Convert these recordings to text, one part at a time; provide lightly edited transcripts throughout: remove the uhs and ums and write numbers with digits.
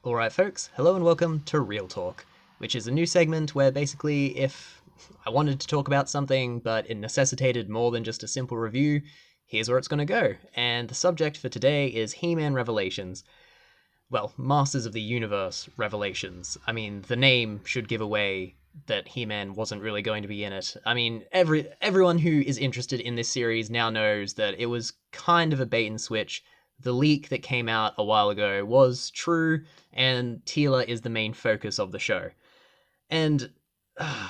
Alright folks, hello and welcome to Real Talk, which is a new segment where basically if I wanted to talk about something but it necessitated more than just a simple review, here's where it's going to go. And the subject for today is He-Man Revelations. Well, Masters of the Universe Revelations. I mean, the name should give away that He-Man wasn't really going to be in it. I mean, everyone who is interested in this series now knows that it was kind of a bait and switch. The leak that came out a while ago was true, and Teela is the main focus of the show. And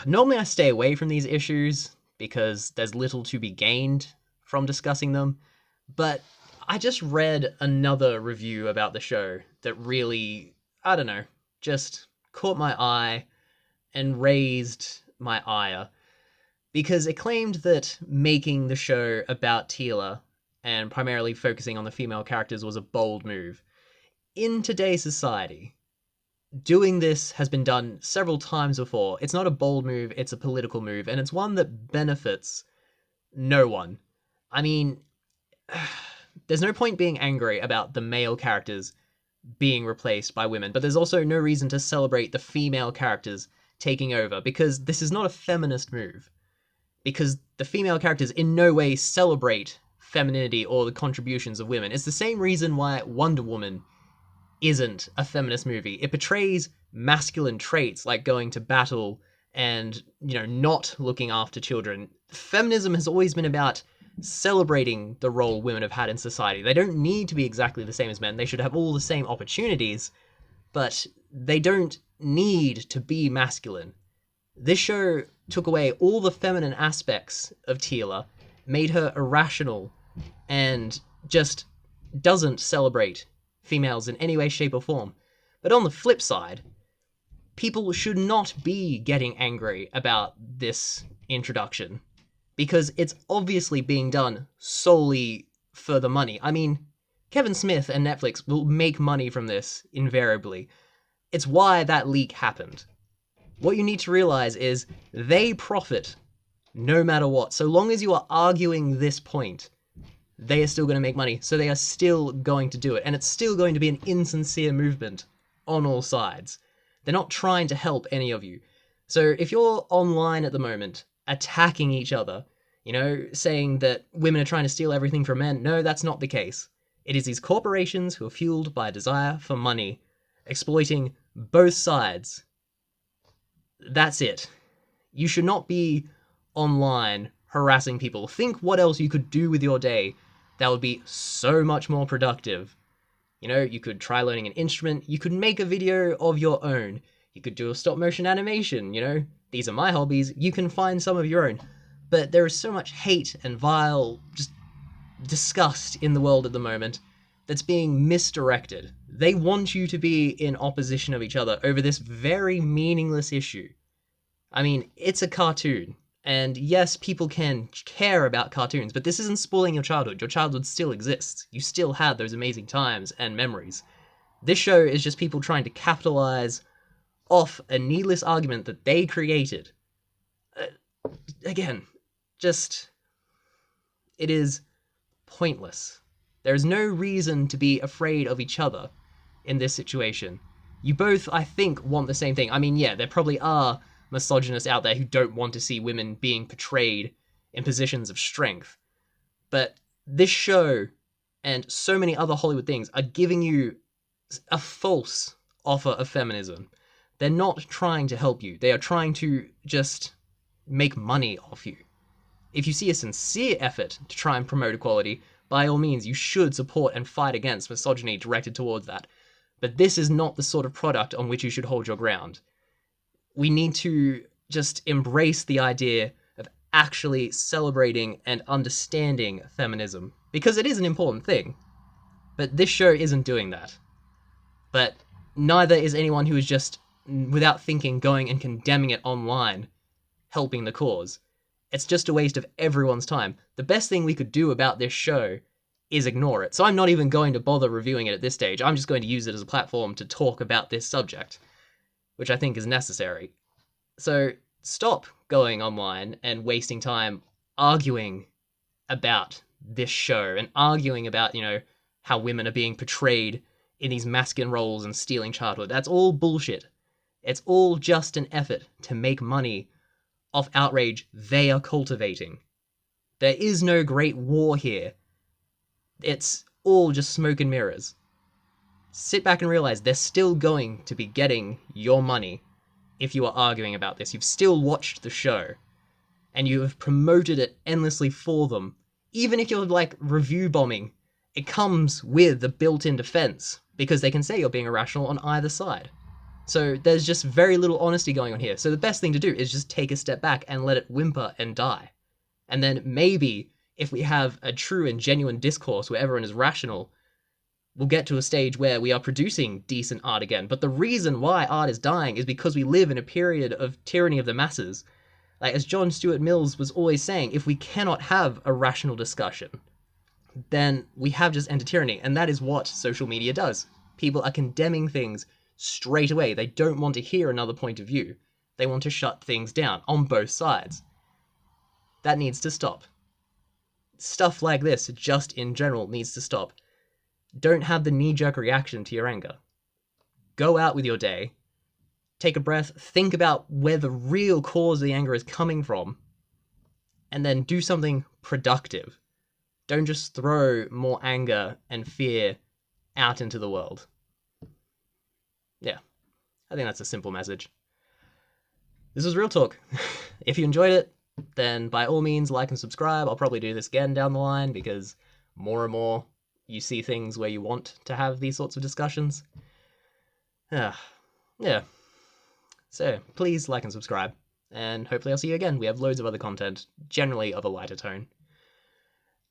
normally I stay away from these issues because there's little to be gained from discussing them, but I just read another review about the show that really, I don't know, just caught my eye and raised my ire because it claimed that making the show about Teela and primarily focusing on the female characters was a bold move. In today's society, doing this has been done several times before. It's not a bold move, it's a political move, and it's one that benefits no one. I mean, there's no point being angry about the male characters being replaced by women, but there's also no reason to celebrate the female characters taking over, because this is not a feminist move. Because the female characters in no way celebrate femininity or the contributions of women. It's the same reason why Wonder Woman isn't a feminist movie. It portrays masculine traits like going to battle and, not looking after children. Feminism has always been about celebrating the role women have had in society. They don't need to be exactly the same as men. They should have all the same opportunities, but they don't need to be masculine. This show took away all the feminine aspects of Teela, made her irrational, and just doesn't celebrate females in any way, shape, or form. But on the flip side, people should not be getting angry about this introduction, because it's obviously being done solely for the money. I mean, Kevin Smith and Netflix will make money from this, invariably. It's why that leak happened. What you need to realize is they profit no matter what. So long as you are arguing this point, they are still going to make money. So they are still going to do it. And it's still going to be an insincere movement on all sides. They're not trying to help any of you. So if you're online at the moment attacking each other, saying that women are trying to steal everything from men, no, that's not the case. It is these corporations who are fueled by a desire for money, exploiting both sides. That's it. You should not be online harassing people. Think what else you could do with your day that would be so much more productive. You could try learning an instrument. You could make a video of your own. You could do a stop motion animation. These are my hobbies. You can find some of your own. But there is so much hate and vile, just disgust in the world at the moment that's being misdirected. They want you to be in opposition of each other over this very meaningless issue. I mean, it's a cartoon. And yes, people can care about cartoons, but this isn't spoiling your childhood. Your childhood still exists. You still had those amazing times and memories. This show is just people trying to capitalize off a needless argument that they created. Again, it is pointless. There is no reason to be afraid of each other in this situation. You both, I think, want the same thing. I mean, yeah, there probably are misogynists out there who don't want to see women being portrayed in positions of strength. But this show and so many other Hollywood things are giving you a false offer of feminism. They're not trying to help you. They are trying to just make money off you. If you see a sincere effort to try and promote equality, by all means, you should support and fight against misogyny directed towards that. But this is not the sort of product on which you should hold your ground. We need to just embrace the idea of actually celebrating and understanding feminism, because it is an important thing. But this show isn't doing that. But neither is anyone who is just, without thinking, going and condemning it online, helping the cause. It's just a waste of everyone's time. The best thing we could do about this show is ignore it. So I'm not even going to bother reviewing it at this stage. I'm just going to use it as a platform to talk about this subject, which I think is necessary. So stop going online and wasting time arguing about this show and arguing about, how women are being portrayed in these masculine roles and stealing childhood. That's all bullshit. It's all just an effort to make money off outrage they are cultivating. There is no great war here. It's all just smoke and mirrors. Sit back and realize they're still going to be getting your money if you are arguing about this. You've still watched the show, and you have promoted it endlessly for them. Even if you're like review bombing, it comes with a built-in defense, because they can say you're being irrational on either side. So there's just very little honesty going on here. So the best thing to do is just take a step back and let it whimper and die. And then maybe if we have a true and genuine discourse where everyone is rational, we'll get to a stage where we are producing decent art again. But the reason why art is dying is because we live in a period of tyranny of the masses. Like, as John Stuart Mills was always saying, if we cannot have a rational discussion, then we have just enter tyranny. And that is what social media does. People are condemning things straight away. They don't want to hear another point of view. They want to shut things down on both sides. That needs to stop. Stuff like this, just in general, needs to stop. Don't have the knee-jerk reaction to your anger. Go out with your day, take a breath, think about where the real cause of the anger is coming from, and then do something productive. Don't just throw more anger and fear out into the world. Yeah, I think that's a simple message. This was Real Talk. If you enjoyed it, then by all means like and subscribe. I'll probably do this again down the line, because more and more you see things where you want to have these sorts of discussions. Yeah. So please like and subscribe, and hopefully I'll see you again. We have loads of other content, generally of a lighter tone.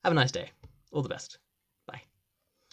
Have a nice day. All the best.